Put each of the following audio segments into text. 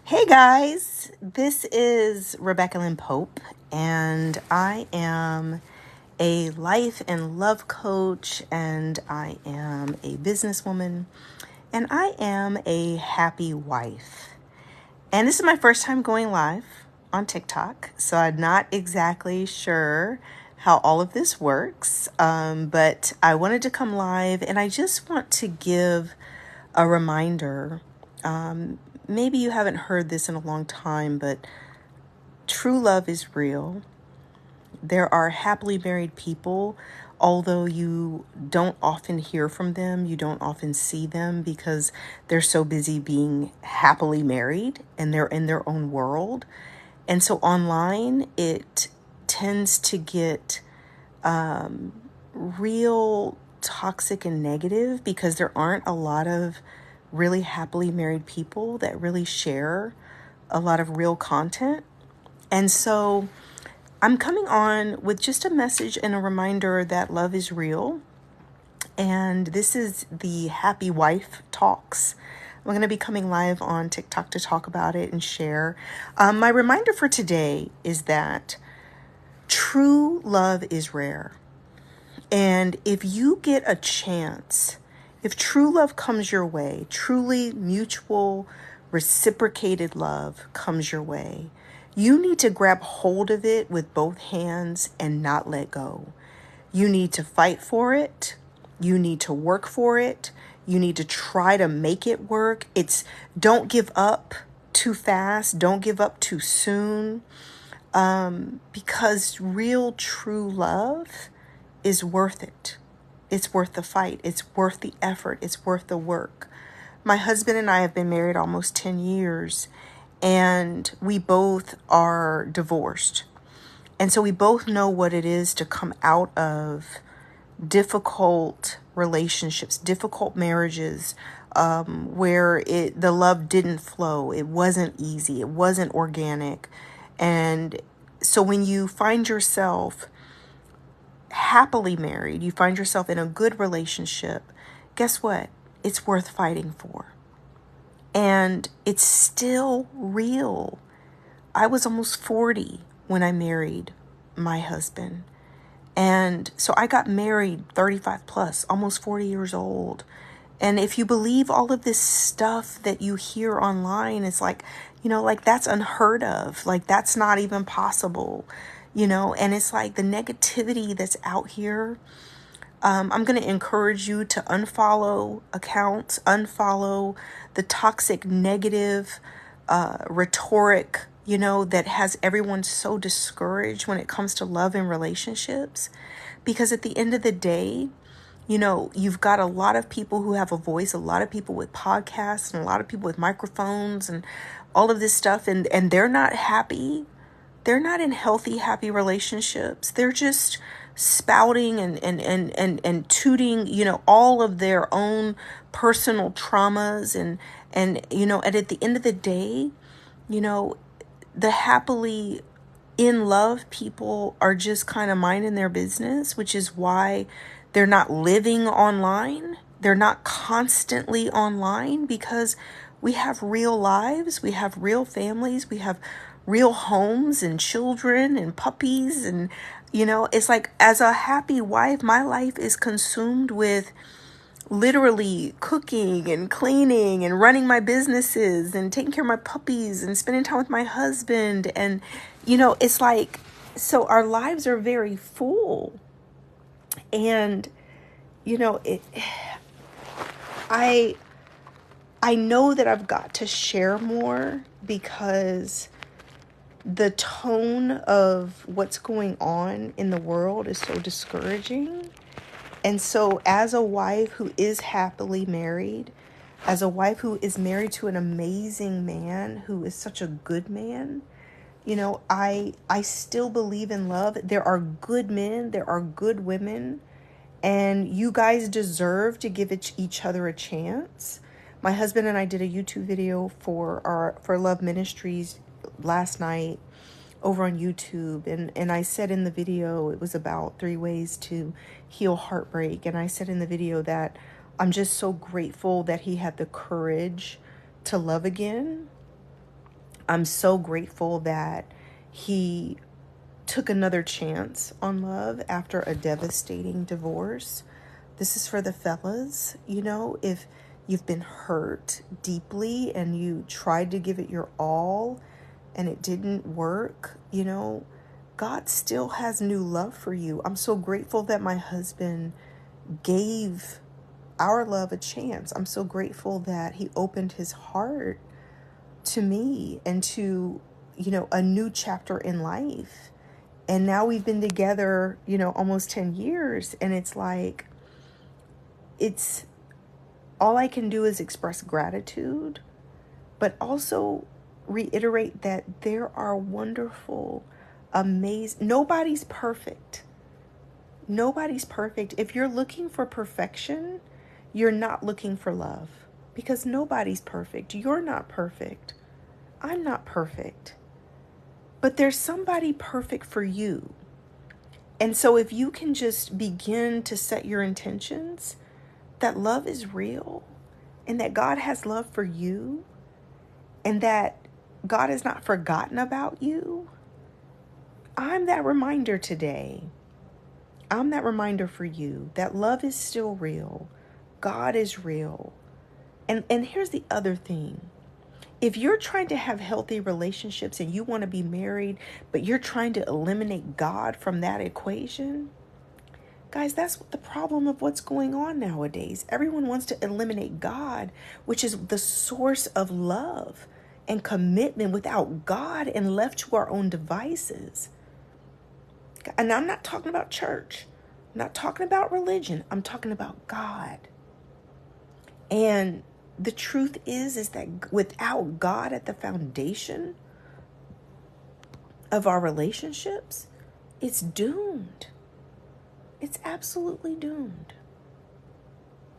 Hey guys, this is Rebecca Lynn Pope, and I am a life and love coach, and I am a businesswoman, and I am a happy wife. And this is my first time going live on TikTok, so I'm not exactly sure how all of this works, but I wanted to come live, and I just want to give a reminder. Maybe you haven't heard this in a long time, but true love is real. There are happily married people, although you don't often hear from them, you don't often see them because they're so busy being happily married and they're in their own world. And so online, it tends to get real toxic and negative because there aren't a lot of really happily married people that really share a lot of real content. And so I'm coming on with just a message and a reminder that love is real. And this is the Happy Wife Talks. I'm going to be coming live on TikTok to talk about it and share. My reminder for today is that true love is rare. And if you get a chance, if true love comes your way, truly mutual, reciprocated love comes your way, you need to grab hold of it with both hands and not let go. You need to fight for it. You need to work for it. You need to try to make it work. Don't give up too fast. Don't give up too soon. Because real, true love is worth it. It's worth the fight. It's worth the effort. It's worth the work. My husband and I have been married almost 10 years, and we both are divorced. And so we both know what it is to come out of difficult relationships, difficult marriages, where the love didn't flow. It wasn't easy. It wasn't organic. And so when you find yourself happily married, you find yourself in a good relationship, guess what? It's worth fighting for. And it's still real. I was almost 40 when I married my husband. And so I got married 35 plus, almost 40 years old. And if you believe all of this stuff that you hear online, it's like, that's unheard of. Like, that's not even possible. And it's like the negativity that's out here. I'm going to encourage you to unfollow accounts, unfollow the toxic, negative rhetoric, that has everyone so discouraged when it comes to love and relationships. Because at the end of the day, you've got a lot of people who have a voice, a lot of people with podcasts and a lot of people with microphones and all of this stuff. And they're not happy. They're not in healthy, happy relationships. They're just spouting and tooting, all of their own personal traumas. And at the end of the day, the happily in love people are just kind of minding their business, which is why they're not living online. They're not constantly online because we have real lives. We have real families. We have real homes and children and puppies. And, it's like, as a happy wife, my life is consumed with literally cooking and cleaning and running my businesses and taking care of my puppies and spending time with my husband. And, it's like, so our lives are very full. And, I know that I've got to share more because the tone of what's going on in the world is so discouraging. And so as a wife who is happily married, as a wife who is married to an amazing man who is such a good man, I still believe in love. There are good men, there are good women, and you guys deserve to give each other a chance. My husband and I did a YouTube video for Love Ministries last night over on YouTube. And I said in the video, it was about 3 ways to heal heartbreak. And I said in the video that I'm just so grateful that he had the courage to love again. I'm so grateful that he took another chance on love after a devastating divorce. This is for the fellas, if you've been hurt deeply and you tried to give it your all and it didn't work, God still has new love for you. I'm so grateful that my husband gave our love a chance. I'm so grateful that he opened his heart to me and to, a new chapter in life. And now we've been together, almost 10 years. And it's like, it's all I can do is express gratitude, but also reiterate that there are wonderful, amazing, nobody's perfect. Nobody's perfect. If you're looking for perfection, you're not looking for love, because nobody's perfect. You're not perfect. I'm not perfect. But there's somebody perfect for you. And so if you can just begin to set your intentions that love is real and that God has love for you and that God has not forgotten about you, I'm that reminder today. I'm that reminder for you that love is still real. God is real. And here's the other thing. If you're trying to have healthy relationships and you want to be married, but you're trying to eliminate God from that equation, guys, that's the problem of what's going on nowadays. Everyone wants to eliminate God, which is the source of love and commitment. Without God and left to our own devices. And I'm not talking about church. I'm not talking about religion. I'm talking about God. And the truth is that without God at the foundation of our relationships, it's doomed. It's absolutely doomed.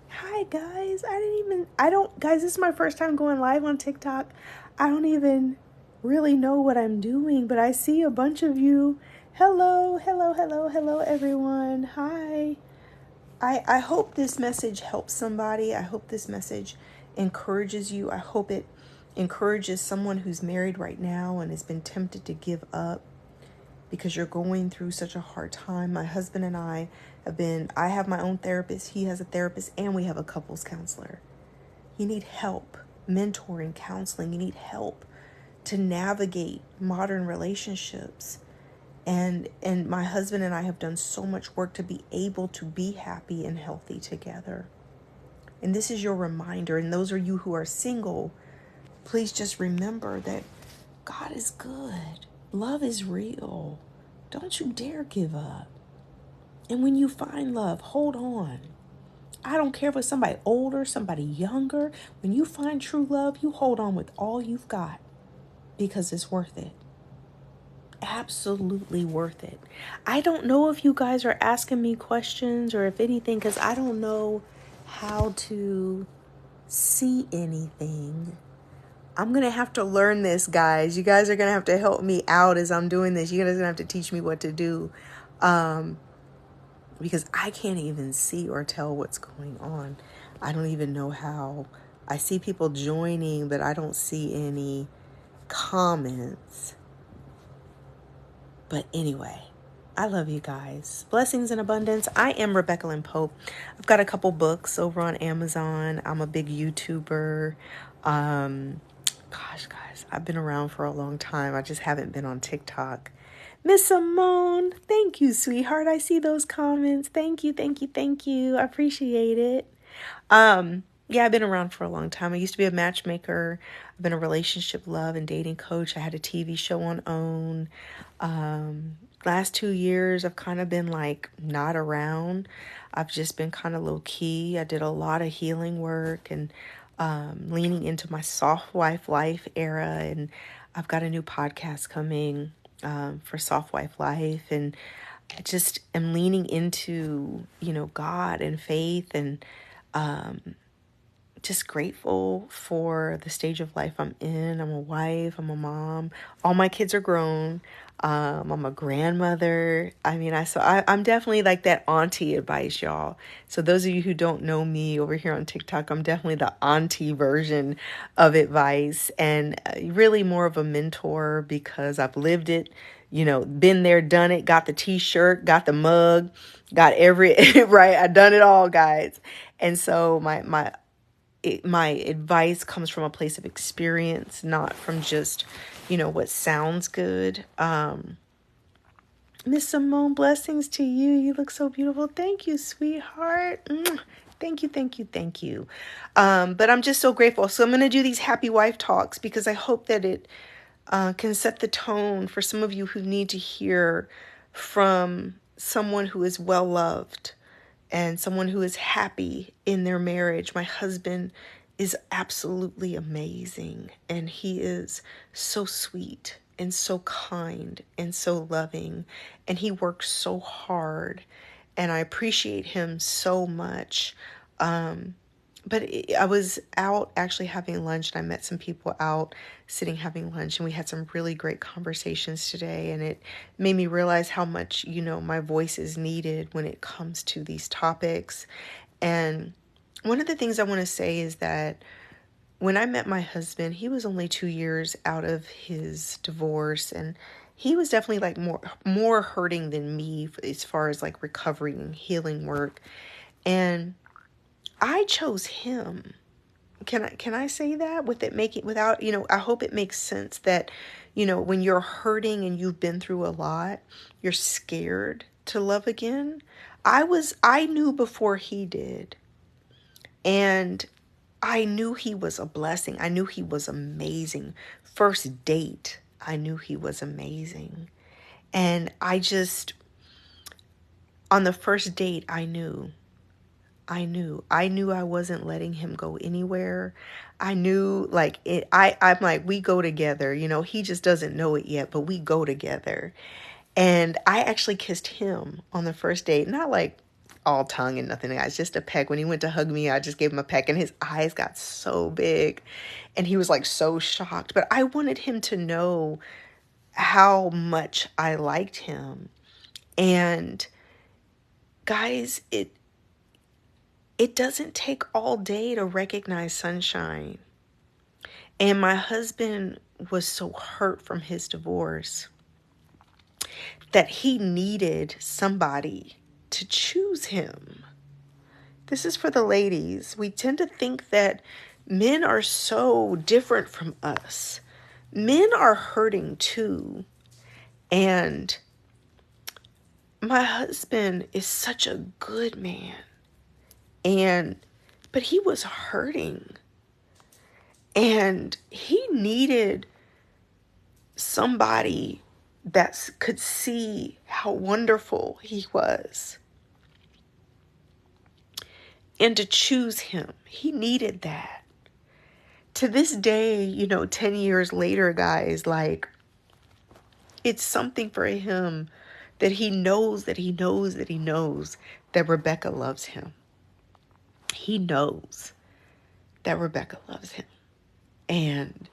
Hi guys, guys, this is my first time going live on TikTok. I don't even really know what I'm doing, but I see a bunch of you. Hello everyone. Hi. I hope this message helps somebody. I hope this message encourages you. I hope it encourages someone who's married right now and has been tempted to give up because you're going through such a hard time. My husband and I have my own therapist, he has a therapist, and we have a couples counselor. You need help, mentoring, counseling. You need help to navigate modern relationships. And my husband and I have done so much work to be able to be happy and healthy together. And this is your reminder. And those of you who are single, please just remember that God is good. Love is real. Don't you dare give up. And when you find love, hold on. I don't care if it's somebody older, somebody younger. When you find true love, you hold on with all you've got because it's worth it. Absolutely worth it. I don't know if you guys are asking me questions or if anything, because I don't know how to see anything. I'm going to have to learn this, guys. You guys are going to have to help me out as I'm doing this. You guys are going to have to teach me what to do. Because I can't even see or tell what's going on. I don't even know how. I see people joining, but I don't see any comments. But anyway, I love you guys. Blessings in abundance. I am Rebecca Lynn Pope. I've got a couple books over on Amazon. I'm a big YouTuber. Gosh, guys, I've been around for a long time. I just haven't been on TikTok. Miss Simone, thank you, sweetheart. I see those comments. Thank you. I appreciate it. Yeah, I've been around for a long time. I used to be a matchmaker. I've been a relationship, love, and dating coach. I had a TV show on OWN. Last 2 years, I've kind of been like not around. I've just been kind of low key. I did a lot of healing work and leaning into my soft wife life era. And I've got a new podcast coming for soft wife life. And I just am leaning into, God and faith and just grateful for the stage of life I'm in. I'm a wife, I'm a mom. All my kids are grown. I'm a grandmother. I mean, I'm definitely like that auntie advice, y'all. So those of you who don't know me over here on TikTok, I'm definitely the auntie version of advice, and really more of a mentor because I've lived it, been there, done it, got the t-shirt, got the mug, got every, right. I done it all, guys. And so my advice comes from a place of experience, not from just, what sounds good. Miss Simone, blessings to you. You look so beautiful. Thank you, sweetheart. Thank you, thank you, thank you. But I'm just so grateful. So I'm going to do these happy wife talks because I hope that it can set the tone for some of you who need to hear from someone who is well loved and someone who is happy in their marriage. My husband is absolutely amazing, and he is so sweet and so kind and so loving, and he works so hard, and I appreciate him so much. I was out actually having lunch, and I met some people out sitting having lunch, and we had some really great conversations today, and it made me realize how much, my voice is needed when it comes to these topics. And one of the things I want to say is that when I met my husband, he was only 2 years out of his divorce, and he was definitely like more hurting than me as far as like recovery and healing work. And I chose him. Can I say that without, I hope it makes sense that, when you're hurting and you've been through a lot, you're scared to love again. I knew before he did. And I knew he was a blessing. I knew he was amazing. First date, I knew he was amazing. And on the first date, I knew I wasn't letting him go anywhere. I knew like I'm like, we go together, he just doesn't know it yet, but we go together. And I actually kissed him on the first date, not like all tongue and nothing, guys, just a peck. When he went to hug me, I just gave him a peck, and his eyes got so big and he was like so shocked. But I wanted him to know how much I liked him. And guys, it doesn't take all day to recognize sunshine. And my husband was so hurt from his divorce that he needed somebody to choose him. This is for the ladies. We tend to think that men are so different from us. Men are hurting too. And my husband is such a good man. But he was hurting. And he needed somebody that could see how wonderful he was and to choose him. He needed that. To this day, 10 years later, guys, like, it's something for him that he knows that he knows that he knows that Rebecca loves him. He knows that Rebecca loves him. And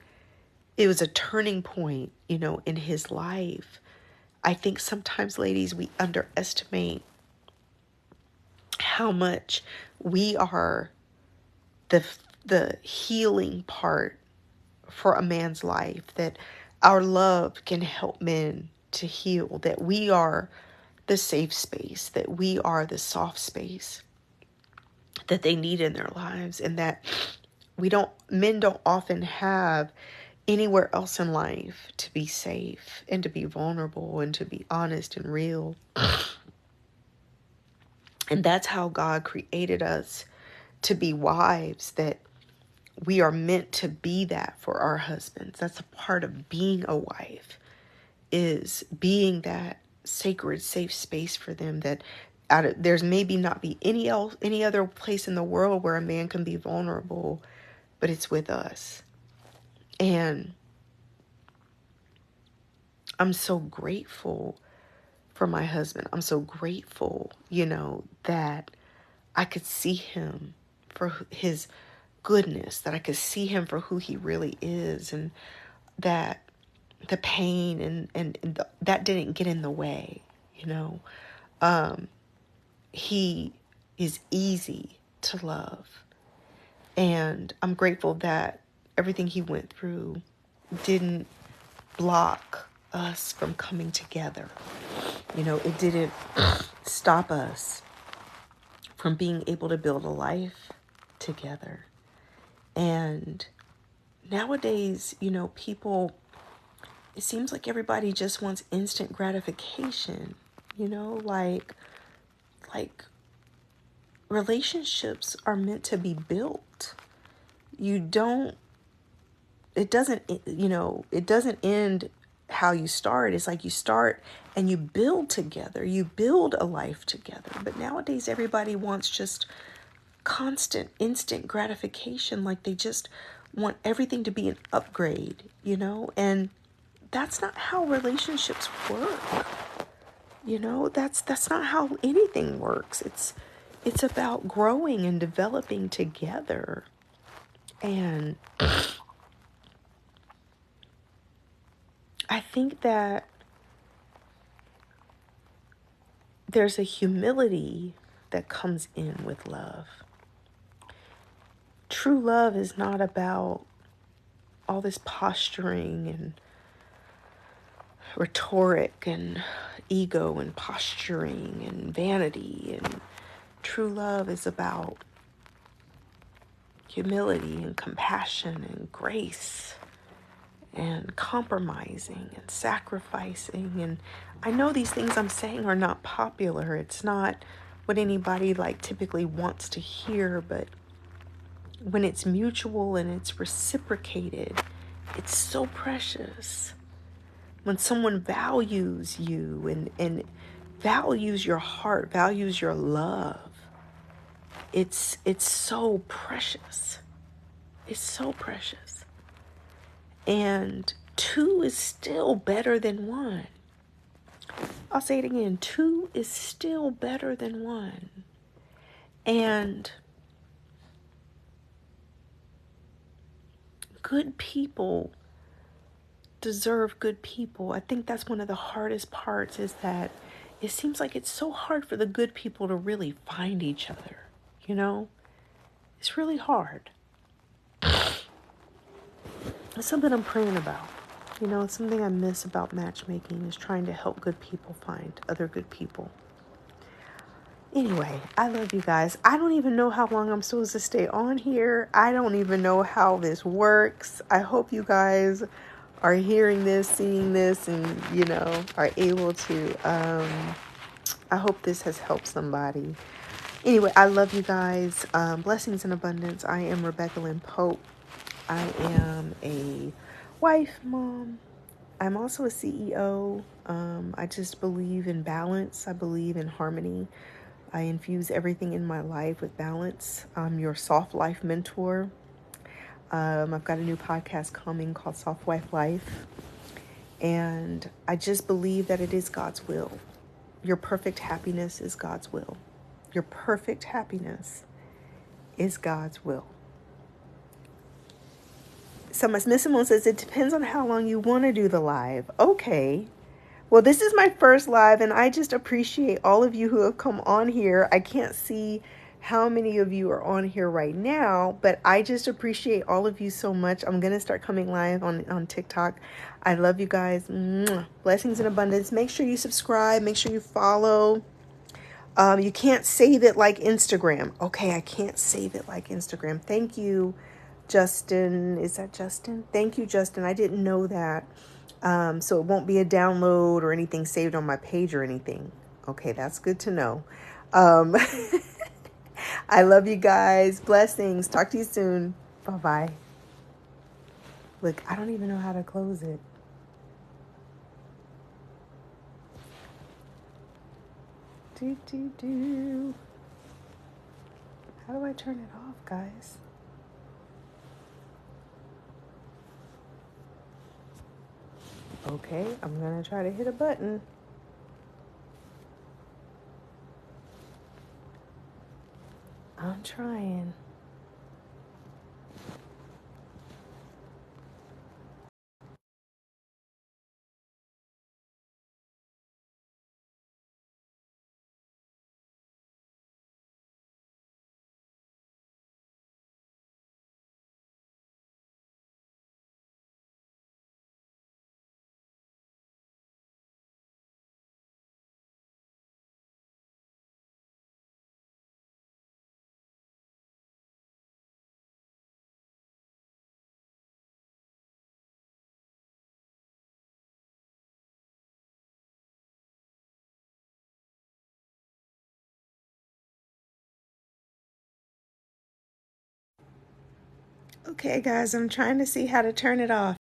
it was a turning point, in his life. I think sometimes, ladies, we underestimate how much we are the healing part for a man's life, that our love can help men to heal, that we are the safe space, that we are the soft space that they need in their lives, and that men don't often have anywhere else in life to be safe and to be vulnerable and to be honest and real. And that's how God created us, to be wives, that we are meant to be that for our husbands. That's a part of being a wife, is being that sacred, safe space for them, that there's maybe not be any other place in the world where a man can be vulnerable, but it's with us. And I'm so grateful for my husband. I'm so grateful, that I could see him for his goodness, that I could see him for who he really is, and that the pain and that didn't get in the way, you know. He is easy to love. And I'm grateful that everything he went through didn't block us from coming together. You know, it didn't stop us from being able to build a life together. And nowadays, you know, people, it seems like everybody just wants instant gratification, you know, like relationships are meant to be built. You don't, it doesn't, you know, it doesn't end how you start. It's like you start and you build together, you build a life together. But nowadays, everybody wants just constant, instant gratification. Like they just want everything to be an upgrade, you know, and that's not how relationships work. You know, that's not how anything works. It's about growing and developing together. And I think that there's a humility that comes in with love. True love is not about all this posturing and rhetoric and ego and posturing and vanity. And true love is about humility and compassion and grace and compromising and sacrificing. And I know these things I'm saying are not popular. It's not what anybody like typically wants to hear, but when it's mutual and it's reciprocated, it's so precious. When someone values you and values your heart, values your love, it's so precious. It's so precious. And two is still better than one. I'll say it again. Two is still better than one. And good people deserve good people. I think that's one of the hardest parts, is that it seems like it's so hard for the good people to really find each other. You know, it's really hard. It's something I'm praying about. You know, it's something I miss about matchmaking, is trying to help good people find other good people. Anyway, I love you guys. I don't even know how long I'm supposed to stay on here. I don't even know how this works. I hope you guys are hearing this, seeing this, and, you know, are able to. I hope this has helped somebody. Anyway, I love you guys. Blessings in abundance. I am Rebecca Lynn Pope. I am a wife, mom. I'm also a CEO. I just believe in balance. I believe in harmony. I infuse everything in my life with balance. I'm your soft life mentor. I've got a new podcast coming called Soft Wife Life. And I just believe that it is God's will. Your perfect happiness is God's will. Your perfect happiness is God's will. So Miss Simone says, it depends on how long you want to do the live. Okay. Well, this is my first live, and I just appreciate all of you who have come on here. I can't see how many of you are on here right now, but I just appreciate all of you so much. I'm going to start coming live on TikTok. I love you guys. Mwah. Blessings in abundance. Make sure you subscribe. Make sure you follow. You can't save it like Instagram. Okay, I can't save it like Instagram. Thank you, Justin. Is that Justin? Thank you, Justin. I didn't know that. So it won't be a download or anything saved on my page or anything. Okay, that's good to know. I love you guys. Blessings. Talk to you soon. Bye-bye. Look, I don't even know how to close it. How do I turn it off, guys? Okay, I'm going to try to hit a button. I'm trying. Okay, guys, I'm trying to see how to turn it off.